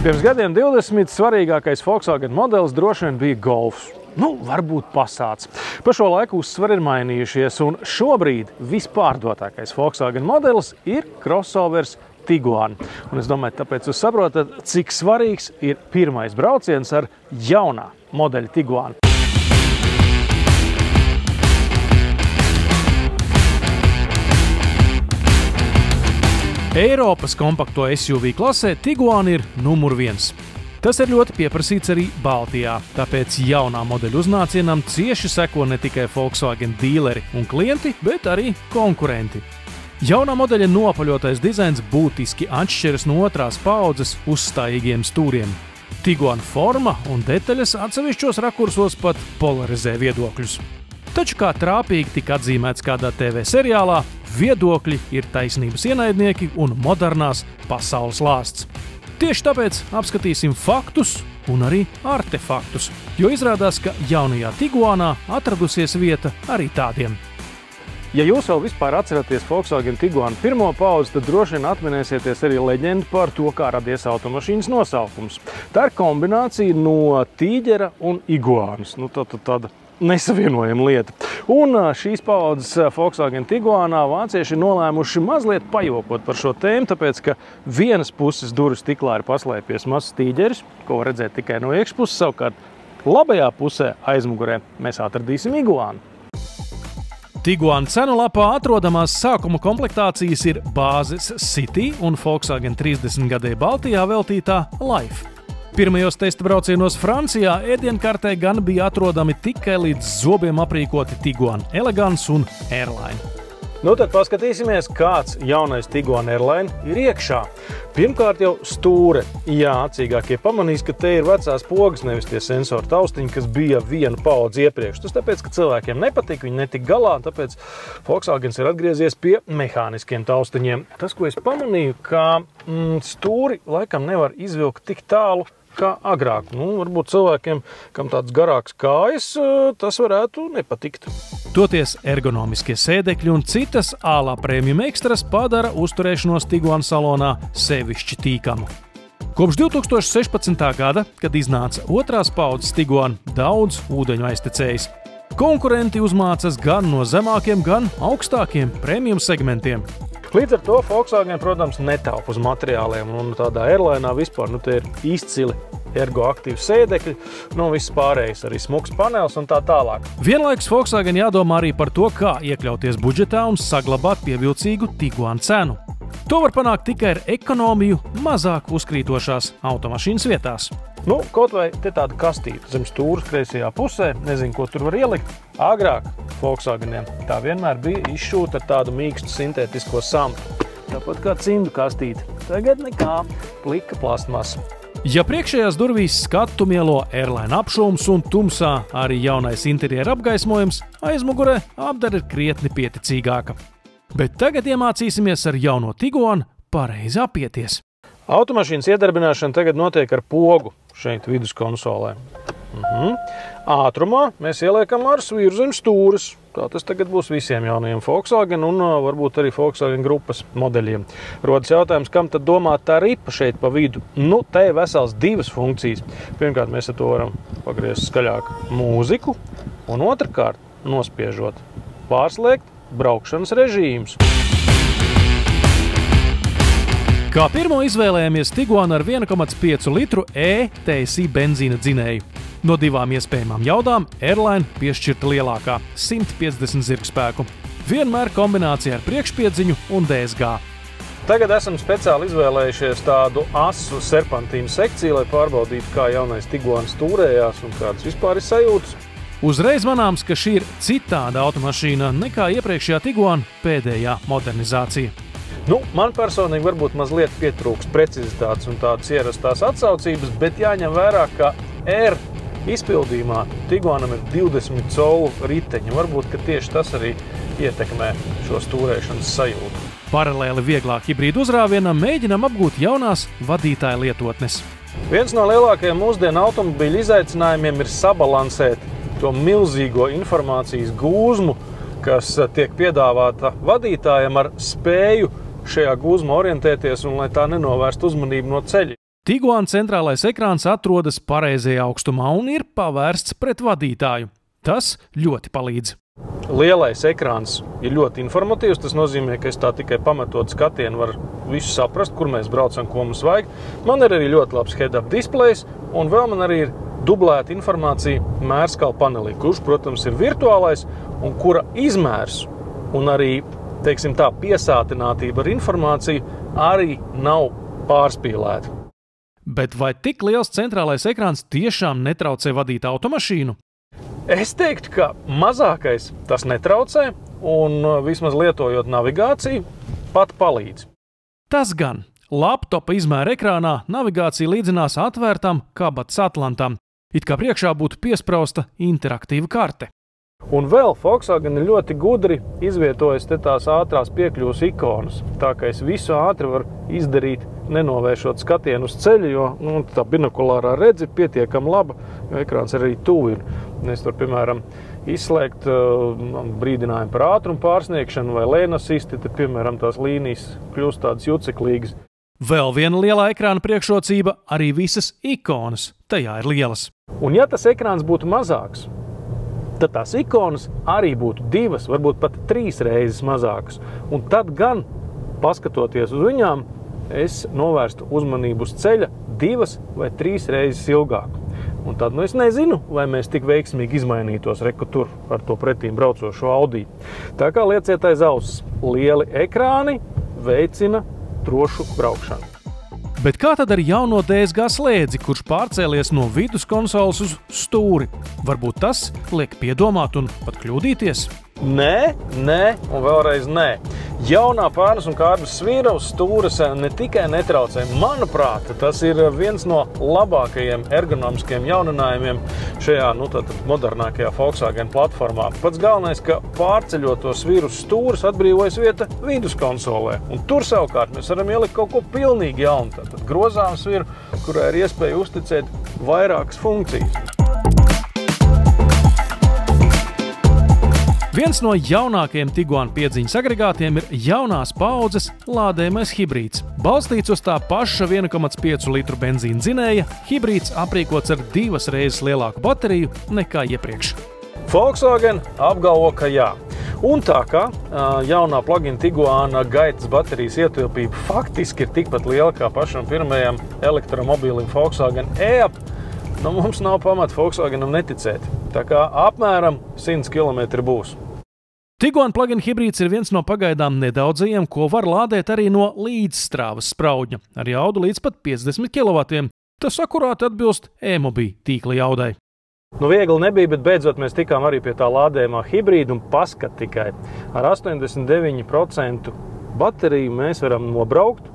Pirms gadiem 20 svarīgākais Volkswagen modelis droši vien bija Golfs. Varbūt Passats. Pa šo laiku uzsvari ir mainījušies, un šobrīd vispārdotākais Volkswagen modelis ir crossovers Tiguan. Un es domāju, tāpēc jūs saprotat, cik svarīgs ir pirmais brauciens ar jaunā modeļa Tiguan. Eiropas kompakto SUV klasē Tiguan ir numur 1. Tas ir ļoti pieprasīts arī Baltijā, tāpēc jaunā modeļa uznācienam cieši seko ne tikai Volkswagen dīleri un klienti, bet arī konkurenti. Jaunā modeļa nopaļotais dizains būtiski atšķiras no otrās paaudzes uzstājīgiem stūriem. Tiguan forma un detaļas atsevišķos rakursos pat polarizē viedokļus. Taču, kā trāpīgi tika atzīmēts kādā TV seriālā, viedokļi ir taisnības ienaidnieki un modernās pasaules lāsts. Tieši tāpēc apskatīsim faktus un arī artefaktus, jo izrādās, ka jaunajā Tiguanā atradusies vieta arī tādiem. Ja jūs vēl vispār atceraties Volkswagen Tiguan pirmo paudzi, tad droši vien atminēsieties arī leģendu par to, kā radies automašīnas nosaukums. Tā ir kombinācija no tīģera un iguānas. Tāda nesavienojama lieta. Un šīs paudzes Volkswagen Tiguanā vācieši ir nolēmuši mazliet pajokot par šo tēmu, tāpēc, ka vienas puses durvju stiklā ir paslēpies mazs tīģeris, ko var redzēt tikai no iekšpuses, savukārt labajā pusē aizmugurē mēs atradīsim iguānu. Tiguan cenu lapā atrodamās sākuma komplektācijas ir bāzes City un Volkswagen 30 gadēji Baltijā veltītā Life. Pirmajos testa braucienos Francijā ēdienkartē gan bija atrodami tikai līdz zobiem aprīkoti Tiguan Elegance un Airline. Tad paskatīsimies, kāds jaunais Tiguan Airline ir iekšā. Pirmkārt jau stūre. Jā, acīgākie pamanīs, ka te ir vecās pogas, nevis tie sensoru taustiņi, kas bija vienu paudzi iepriekš. Tas tāpēc, ka cilvēkiem nepatika, viņi netika galā, tāpēc Volkswagens ir atgriezies pie mehāniskiem taustiņiem. Tas, ko es pamanīju, ka stūri laikam nevar izvilkt tik tālu kā agrāk. Varbūt cilvēkiem, kam tāds garāks kājas, tas varētu nepatikt. Toties ergonomiskie sēdekļi un citas ālā premium ekstras padara uzturēšanos Tiguan salonā sevišķi tīkamu. Kopš 2016. gada, kad iznāca otrās paudzes Tiguan, daudz ūdeņu aiztecējis. Konkurenti uzmācas gan no zemākiem, gan augstākiem premium segmentiem. Līdz ar to Volkswagen, protams, netaupa uz materiāliem, un tādā airlinā vispār te ir izcili ergoaktīvi sēdekļi, viss pārējais arī smuks panelis un tā tālāk. Vienlaikus Volkswagen jādomā arī par to, kā iekļauties budžetā un saglabāt pievilcīgu Tiguan cenu. To var panākt tikai ar ekonomiju mazāk uzkrītošās automašīnas vietās. Kaut vai te tāda kastīte zem stūras kreisajā pusē, nezinu, ko tur var ielikt. Agrāk Volkswageniem tā vienmēr bija izšūta ar tādu mīkstu sintētisko samtu. Tāpat kā cimdu kastīte. Tagad nekā, plika plastmasa. Ja priekšējās durvīs skatu mielo Airline apšūms un tumsā arī jaunais interjera apgaismojums, aizmugurē apdara ir krietni pieticīgāka. Bet tagad iemācīsimies ar jauno Tiguan pareizi apieties. Automašīnas iedarbināšana tagad notiek ar pogu šeit viduskonsolē. Ātrumā mēs ieliekam ar sviru zem stūres. Tā tas tagad būs visiem jaunajiem Volkswagen un varbūt arī Volkswagen grupas modeļiem. Rodas jautājums, kam tad domāt tā ripa šeit pa vidu? Te ir vesels divas funkcijas. Pirmkārt, mēs ar to varam pagriezt skaļāk mūziku, un otrkārt, nospiežot, pārslēgt braukšanas režīmus. Kā pirmo izvēlējāmies Tiguan ar 1,5 litru E-TSI benzīna dzinēju. No divām iespējamām jaudām Airline piešķirta lielākā – 150 zirgspēku. Vienmēr kombinācijā ar priekšpiedziņu un DSG. Tagad esam speciāli izvēlējušies tādu asu serpantīnu sekciju, lai pārbaudītu, kā jaunais Tiguan stūrējās un kādas vispār ir sajūtas. Uzreiz manāms, ka šī ir citāda automašīna nekā iepriekšējā Tiguan pēdējā modernizācija. Man personīgi varbūt mazliet pietrūks precizitātes un tādas ierastās atsaucības, bet jāņem vērā, ka R izpildījumā Tiguanam ir 20 colu riteņi. Varbūt, ka tieši tas arī ietekmē šo stūrēšanas sajūtu. Paralēli vieglāk hibrīdu uzrāvienam mēģinam apgūt jaunās vadītāja lietotnes. Viens no lielākajiem mūsdienu automobīļu izaicinājumiem ir sabalansēt to milzīgo informācijas gūzmu, kas tiek piedāvāta vadītājam ar spēju šajā gūzmā orientēties un lai tā nenovērst uzmanību no ceļa. Tiguan centrālais ekrāns atrodas pareizajā augstumā un ir pavērsts pret vadītāju. Tas ļoti palīdz. Lielais ekrāns ir ļoti informatīvs. Tas nozīmē, ka es tā tikai pametot skatienu varu visu saprast, kur mēs braucam, ko mums vajag. Man ir arī ļoti labs head-up displejs, un vēl man arī ir dublēta informācija mērskalu panelī, kurš, protams, ir virtuālais un kura izmērs un arī, teiksim tā, piesātinātība ar informāciju arī nav pārspīlēta. Bet vai tik liels centrālais ekrāns tiešām netraucē vadīt automašīnu? Es teiktu, ka mazākais tas netraucē un vismaz lietojot navigāciju pat palīdz. Tas gan. Laptopa izmēra ekrānā navigācija līdzinās atvērtam kabatas atlantam. It kā priekšā būtu piesprausta interaktīva karte. Un vēl Volkswagen ir ļoti gudri izvietojis te tās ātrās piekļuvas ikonas. Tā kā es visu ātri varu izdarīt, nenovēršot skatienu uz ceļu, jo tā binokulārā redze ir pietiekami laba, jo ekrāns arī tuvu ir. Es varu, piemēram, izslēgt brīdinājumu par ātrumu pārsniegšanu vai lane assist, tad, piemēram, tās līnijas kļūst tādas juceklīgas. Vēl viena lielā ekrāna priekšrocība – arī visas ikonas tajā ir lielas. Un ja tas ekrāns būtu mazāks, tad tās ikonas arī būtu 2, varbūt pat 3 reizes mazākas. Un tad gan, paskatoties uz viņām, es novērstu uzmanību uz ceļa 2 vai 3 reizes ilgāk. Un tad es nezinu, vai mēs tik veiksmīgi izmainītos tur ar to pretīm braucošo Audi. Tā kā lieciet aiz auss, lieli ekrāni veicina drošu braukšanu. Bet kā tad ar jauno DSG slēdzi, kurš pārcēlies no vidus konsoles uz stūri? Varbūt tas liek piedomāt un pat kļūdīties? Nē, un vēlreiz nē. Jaunā pārnes un kārbas svīra uz stūres ne tikai netraucē. Manuprāt, tas ir viens no labākajiem ergonomiskiem jauninājumiem šajā modernākajā Volkswagen platformā. Pats galvenais, ka pārceļot to svīru uz stūres atbrīvojas vieta vidus konsolē. Un tur savukārt mēs varam ielikt kaut ko pilnīgi jaunu. Tātad grozām svīru, kurai ir iespēja uzticēt vairākas funkcijas. Viens no jaunākajiem Tiguan piedziņas agregātiem ir jaunās paaudzes lādējamais hibrīds. Balstīts uz tā paša 1,5 litru benzīna dzinēja, hibrīds aprīkots ar 2 reizes lielāku bateriju nekā iepriekš. Volkswagen apgalvo, ka jā. Un tā kā jaunā plug-in Tiguana gaitas baterijas ietilpība faktiski ir tikpat liela kā pašam pirmajam elektromobīlim Volkswagen e-up, mums nav pamata Volkswagenam neticēt. Tā kā apmēram 100 km būs. Tiguan plug-in hibrīds ir viens no pagaidām nedaudzajiem, ko var lādēt arī no līdzstrāvas spraudņa, ar jaudu līdz pat 50 kW. Tas akurāti atbilst e-mobī tīkla jaudai. Viegli nebija, bet beidzot mēs tikām arī pie tā lādējumā hibrīda un paskat tikai. Ar 89% bateriju mēs varam nobraukt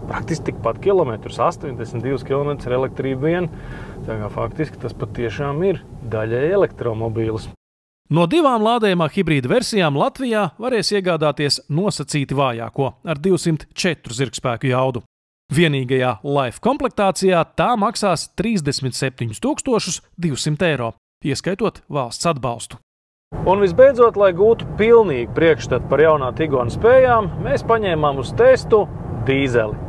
praktiski tikpat kilometrus, 82 km ar elektrību vien. Tā kā faktiski tas patiešām ir daļai elektromobīlis. No 2 lādējumā hibrīda versijām Latvijā varēs iegādāties nosacīti vājāko ar 204 zirgspēku jaudu. Vienīgajā Life komplektācijā tā maksās 37 200 eiro, ieskaitot valsts atbalstu. Un visbeidzot, lai gūtu pilnīgi priekšstatu par jaunā Tiguan spējām, mēs paņēmām uz testu dīzeli.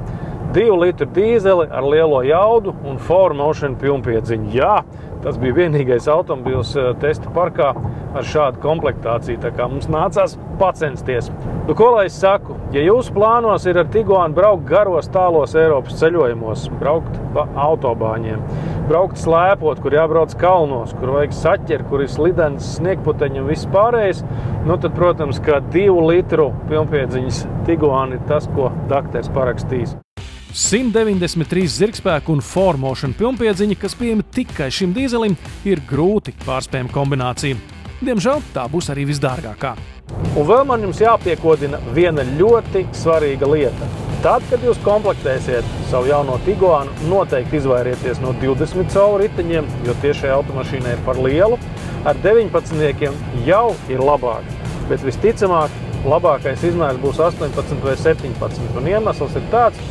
2 litru dīzeli ar lielo jaudu un 4Motion pilnpiedziņu. Jā, tas bija vienīgais automobils testa parkā ar šādu komplektāciju, tā kā mums nācās pacensties. Ko lai es saku? Ja jūsu plānos ir ar Tiguan braukt garos tālos Eiropas ceļojumos, braukt pa autobāņiem, braukt slēpot, kur jābrauc kalnos, kur vajag saķeri, kur ir slidens, sniegputeņi un viss pārējais, tad, protams, ka 2 litru pilnpiedziņas Tiguan ir tas, ko dakteris parakstīs. 193 zirgspēku un 4Motion pilnpiedziņa, kas pieejama tikai šim dīzelim, ir grūti pārspējama kombinācija. Diemžēl tā būs arī visdārgākā. Un vēl man jums jāpiekodina viena ļoti svarīga lieta. Tad, kad jūs komplektēsiet savu jauno Tiguanu, noteikti izvairieties no 20 colu riteņiem, jo tiešai automašīnai ir par lielu. Ar 19 jau ir labāk, bet visticamāk labākais izmērs būs 18 vai 17. Un iemesls ir tāds,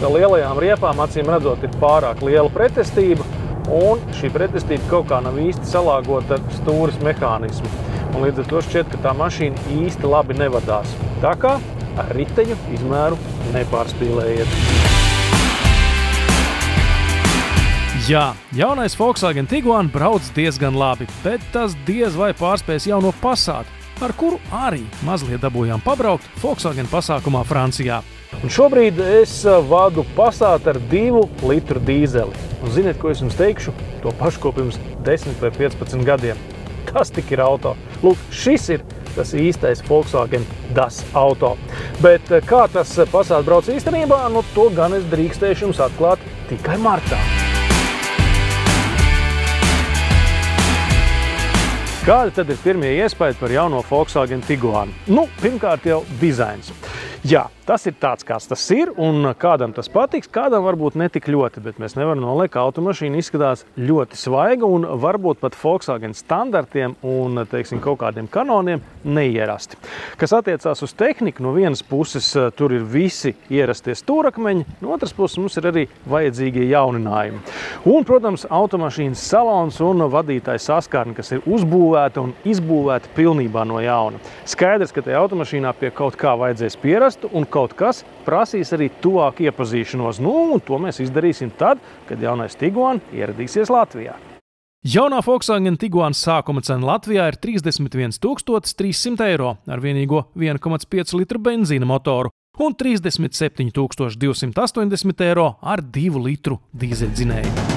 ka lielajām riepām, acīm redzot, ir pārāk liela pretestība, un šī pretestība kaut kā nav īsti salāgota ar stūres mehānismu. Un līdz ar to šķiet, ka tā mašīna īsti labi nevadās. Tā kā ar riteņu izmēru nepārspīlējiet. Jā, jaunais Volkswagen Tiguan brauc diezgan labi, bet tas diez vai pārspēs jauno Passat, ar kuru arī mazliet dabūjām pabraukt Volkswagen pasākumā Francijā. Un šobrīd es vadu Passat ar 2 litru dīzeli. Un ziniet, ko es jums teikšu? To pašu ko pirms 10 vai 15 gadiem. Tas tik ir auto. Lūk, šis ir tas īstais Volkswagen Das auto. Bet kā tas Passat brauc īstenībā, to gan es drīkstēšu jums atklāt tikai martā. Kādi tad ir pirmie iespaidi par jauno Volkswagen Tiguan? Pirmkārt jau dizains. Jā, tas ir tāds, kāds tas ir, un kādam tas patiks, kādam varbūt netik ļoti, bet mēs nevaram noliekt, ka automašīna izskatās ļoti svaiga un varbūt pat Volkswagen standartiem un, teiksim, kaut kādiem kanoniem neierasti. Kas attiecās uz tehniku, no vienas puses tur ir visi ierastie stūrakmeņi, no otras puses mums ir arī vajadzīgie jauninājumi. Un, protams, automašīnas salons un vadītājs saskārni, kas ir uzbūvēta un izbūvēta pilnībā no jauna. Skaidrs, ka tajā automašīnā pie kaut kā vajadzēs pierast, un kaut kas prasīs arī tuvāk iepazīšanos. Un to mēs izdarīsim tad, kad jaunais Tiguan ieradīsies Latvijā. Jaunā Volkswagen Tiguan sākuma cena Latvijā ir 31 300 eiro ar vienīgo 1,5 litru benzīna motoru un 37 280 eiro ar 2 litru dīzeļdzinēju.